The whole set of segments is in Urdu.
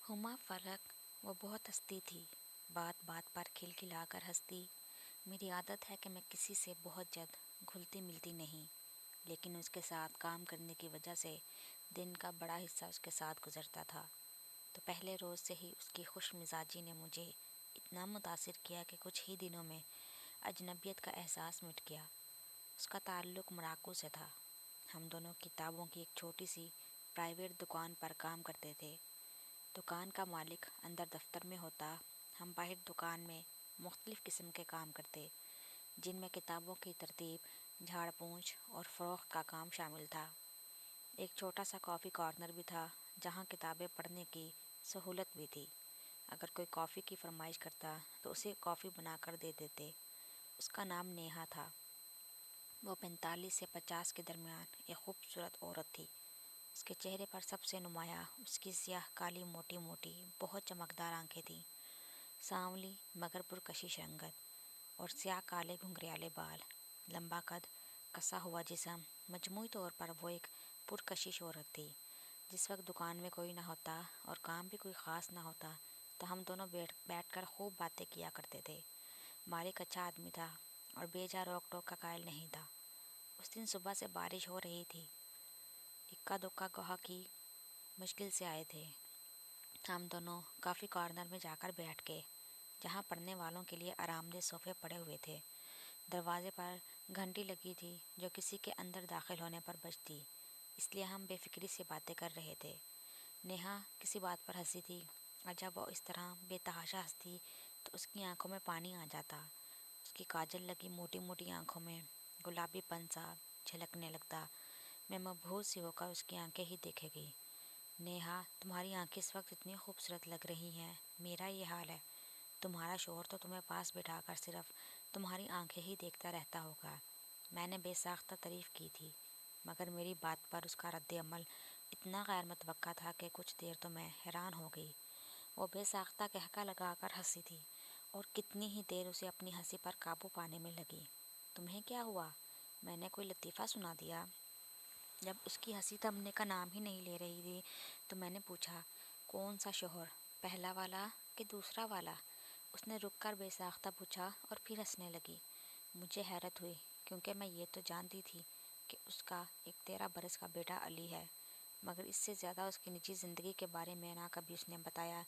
ہما فرق وہ بہت ہنستی تھی، بات بات پر کھلکھلا کر ہنستی۔ میری عادت ہے کہ میں کسی سے بہت جلد گھلتی ملتی نہیں، لیکن اس کے ساتھ کام کرنے کی وجہ سے دن کا بڑا حصہ اس کے ساتھ گزرتا تھا۔ تو پہلے روز سے ہی اس کی خوش مزاجی نے مجھے اتنا متاثر کیا کہ کچھ ہی دنوں میں اجنبیت کا احساس مٹ گیا۔ اس کا تعلق مراکو سے تھا۔ ہم دونوں کتابوں کی ایک چھوٹی سی پرائیویٹ دکان پر کام کرتے تھے۔ دکان کا مالک اندر دفتر میں ہوتا، ہم باہر دکان میں مختلف قسم کے کام کرتے، جن میں کتابوں کی ترتیب، جھاڑ پونچھ اور فروخت کا کام شامل تھا۔ ایک چھوٹا سا کافی کارنر بھی تھا جہاں کتابیں پڑھنے کی سہولت بھی تھی۔ اگر کوئی کافی کی فرمائش کرتا تو اسے کافی بنا کر دے دیتے۔ اس کا نام نیہا تھا۔ وہ 45 سے 50 کے درمیان ایک خوبصورت عورت تھی۔ اس کے چہرے پر سب سے نمایاں اس کی سیاہ کالی موٹی موٹی بہت چمکدار آنکھیں تھیں، سانولی مگر پرکشش رنگت، اور سیاہ کالے گھنگریالے بال، لمبا قد، کسا ہوا جسم۔ مجموعی طور پر وہ ایک پرکشش عورت تھی۔ جس وقت دکان میں کوئی نہ ہوتا اور کام بھی کوئی خاص نہ ہوتا تو ہم دونوں بیٹھ کر خوب باتیں کیا کرتے تھے۔ مالک اچھا آدمی تھا اور بے جا روک ٹوک کا قائل نہیں تھا۔ اس دن صبح سے بارش ہو رہی تھی، اکا دکا گاہکی مشکل سے آئے تھے۔ ہم دونوں کافی کارنر میں جا کر بیٹھ گئے جہاں پڑھنے والوں کے لیے آرام دہ صوفے پڑے ہوئے تھے۔ دروازے پر گھنٹی لگی تھی جو کسی کے اندر داخل ہونے پر بجتی، اس لیے ہم بے فکری سے باتیں کر رہے تھے۔ نیہا کسی بات پر ہنسی تھی اور جب وہ اس طرح بے تحاشا ہنستی تو اس کی آنکھوں میں پانی آ جاتا۔ اس کی کاجل لگی موٹی موٹی آنکھوں میں گلابی پن سا جھلکنے لگتا۔ میں مبہوت سی ہو کر اس کی آنکھیں ہی دیکھے گئی۔ نیہا، تمہاری آنکھیں اس وقت اتنی خوبصورت لگ رہی ہیں، میرا یہ حال ہے۔ تمہارا شوہر تو تمہیں پاس بٹھا کر صرف تمہاری آنکھیں ہی دیکھتا رہتا ہوگا۔ میں نے بے ساختہ تعریف کی تھی، مگر میری بات پر اس کا رد عمل اتنا غیر متوقع تھا کہ کچھ دیر تو میں حیران ہو گئی۔ وہ بے ساختہ قہقہ لگا کر ہنسی تھی اور کتنی ہی دیر اسے اپنی ہنسی پر قابو پانے میں لگی۔ تمہیں کیا ہوا؟ میں نے کوئی لطیفہ سنا دیا؟ جب اس کی ہنسی تھمنے کا نام ہی نہیں لے رہی تھی تو میں نے پوچھا، کون سا شوہر، پہلا والا کہ دوسرا والا؟ اس نے رک کر بے ساختہ پوچھا اور پھر ہنسنے لگی۔ مجھے حیرت ہوئی کیونکہ میں یہ تو جانتی تھی کہ اس کا ایک 13 برس کا بیٹا علی ہے، مگر اس سے زیادہ اس کی نجی زندگی کے بارے میں نہ کبھی اس نے بتایا،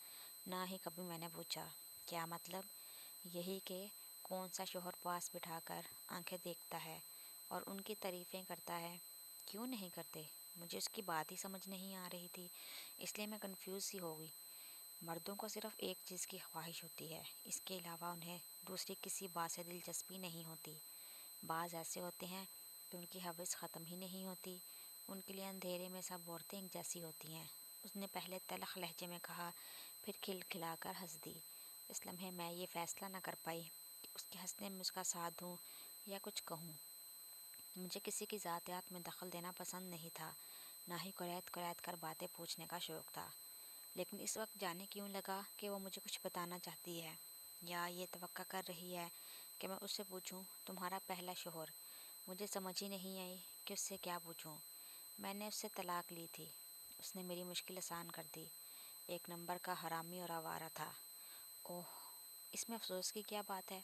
نہ ہی کبھی میں نے پوچھا۔ کیا مطلب؟ یہی کہ کون سا شوہر پاس بٹھا کر آنکھیں دیکھتا ہے اور ان کی تعریفیں کرتا ہے۔ کیوں نہیں کرتے؟ مجھے اس کی بات ہی سمجھ نہیں آ رہی تھی، اس لیے میں کنفیوز سی ہو گئی۔ مردوں کو صرف ایک چیز کی خواہش ہوتی ہے، اس کے علاوہ انہیں دوسری کسی بات سے دلچسپی نہیں ہوتی۔ بعض ایسے ہوتے ہیں کہ ان کی ہوس ختم ہی نہیں ہوتی، ان کے لیے اندھیرے میں سب عورتیں ایک جیسی ہوتی ہیں۔ اس نے پہلے تلخ لہجے میں کہا، پھر کھلکھلا کر ہنس دی۔ اس لمحے میں یہ فیصلہ نہ کر پائی کہ اس کے ہنسنے میں اس کا ساتھ دوں یا کچھ کہوں۔ مجھے کسی کی ذاتیات میں دخل دینا پسند نہیں تھا، نہ ہی کریت کریت کر باتیں پوچھنے کا شوق تھا، لیکن اس وقت جانے کیوں لگا کہ وہ مجھے کچھ بتانا چاہتی ہے، یا یہ توقع کر رہی ہے کہ میں اس سے پوچھوں، تمہارا پہلا شوہر؟ مجھے سمجھ ہی نہیں آئی کہ اس سے کیا پوچھوں۔ میں نے اس سے طلاق لی تھی۔ اس نے میری مشکل آسان کر دی۔ ایک نمبر کا حرامی اور آوارہ تھا۔ اوہ، اس میں افسوس کی کیا بات ہے؟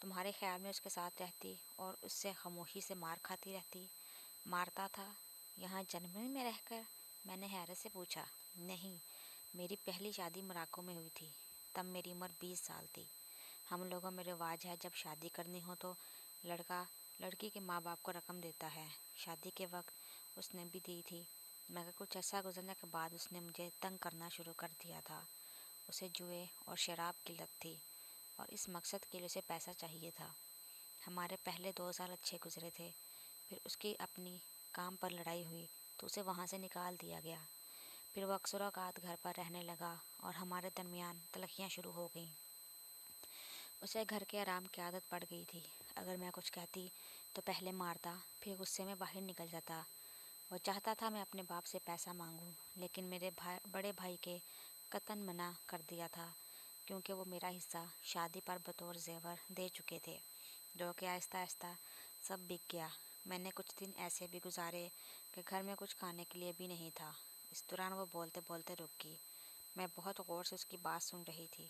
تمہارے خیال میں اس کے ساتھ رہتی اور اس سے خاموشی سے مار کھاتی رہتی؟ مارتا تھا؟ یہاں جرمنی میں رہ کر؟ میں نے حیرت سے پوچھا۔ نہیں، میری پہلی شادی مراکو میں ہوئی تھی، تب میری عمر 20 سال تھی۔ ہم لوگوں میں رواج ہے جب شادی کرنی ہو تو لڑکا لڑکی کے ماں باپ کو رقم دیتا ہے۔ شادی کے وقت اس نے بھی دی تھی، مگر کچھ عرصہ گزرنے کے بعد اس نے مجھے تنگ کرنا شروع کر دیا تھا۔ اسے جوئے اور شراب کی لت تھی اور اس مقصد کے لیے اسے پیسہ چاہیے تھا۔ ہمارے پہلے 2 سال اچھے گزرے تھے، پھر اس کی اپنی کام پر لڑائی ہوئی تو اسے وہاں سے نکال دیا گیا۔ پھر وہ اکثر اوقات گھر پر رہنے لگا اور ہمارے درمیان تلخیاں شروع ہو گئیں۔ اسے گھر کے آرام کی عادت پڑ گئی تھی۔ اگر میں کچھ کہتی تو پہلے مارتا، پھر غصے میں باہر نکل جاتا۔ وہ چاہتا تھا میں اپنے باپ سے پیسہ مانگوں، لیکن میرے بڑے بھائی کے قطعاً منع کر دیا تھا کیونکہ وہ میرا حصہ شادی پر بطور زیور دے چکے تھے، جو کہ آہستہ آہستہ سب بک گیا۔ میں نے کچھ دن ایسے بھی گزارے کہ گھر میں کچھ کھانے کے لیے بھی نہیں تھا۔ اس دوران وہ بولتے بولتے رک گئی۔ میں بہت غور سے اس کی بات سن رہی تھی۔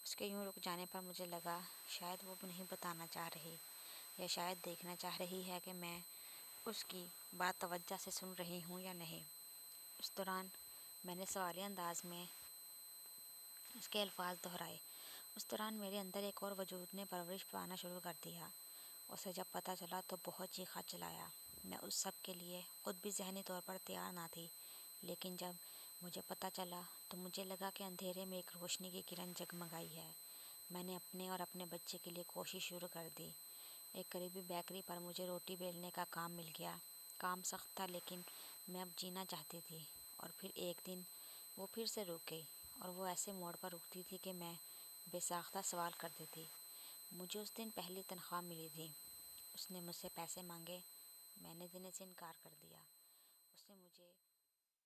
اس کے یوں رک جانے پر مجھے لگا شاید وہ نہیں بتانا چاہ رہی، یا شاید دیکھنا چاہ رہی ہے کہ میں اس کی بات توجہ سے سن رہی ہوں یا نہیں۔ اس دوران میں نے سوالیہ انداز میں اس کے الفاظ دہرائے۔ اس دوران میرے اندر ایک اور وجود نے پرورش پانا شروع کر دیا۔ اسے جب پتہ چلا تو بہت چیخا چلایا۔ میں اس سب کے لیے خود بھی ذہنی طور پر تیار نہ تھی، لیکن جب مجھے پتہ چلا تو مجھے لگا کہ اندھیرے میں ایک روشنی کی کرن جگمگائی ہے۔ میں نے اپنے اور اپنے بچے کے لیے کوشش شروع کر دی۔ ایک قریبی بیکری پر مجھے روٹی بیلنے کا کام مل گیا۔ کام سخت تھا لیکن میں اب جینا چاہتی تھی۔ اور پھر ایک دن وہ پھر سے رک گئی، اور وہ ایسے موڑ پر رکتی تھی کہ میں بے ساختہ سوال کرتی تھی۔ مجھے اس دن پہلی تنخواہ ملی تھی۔ اس نے مجھ سے پیسے مانگے، میں نے دینے سے انکار کر دیا۔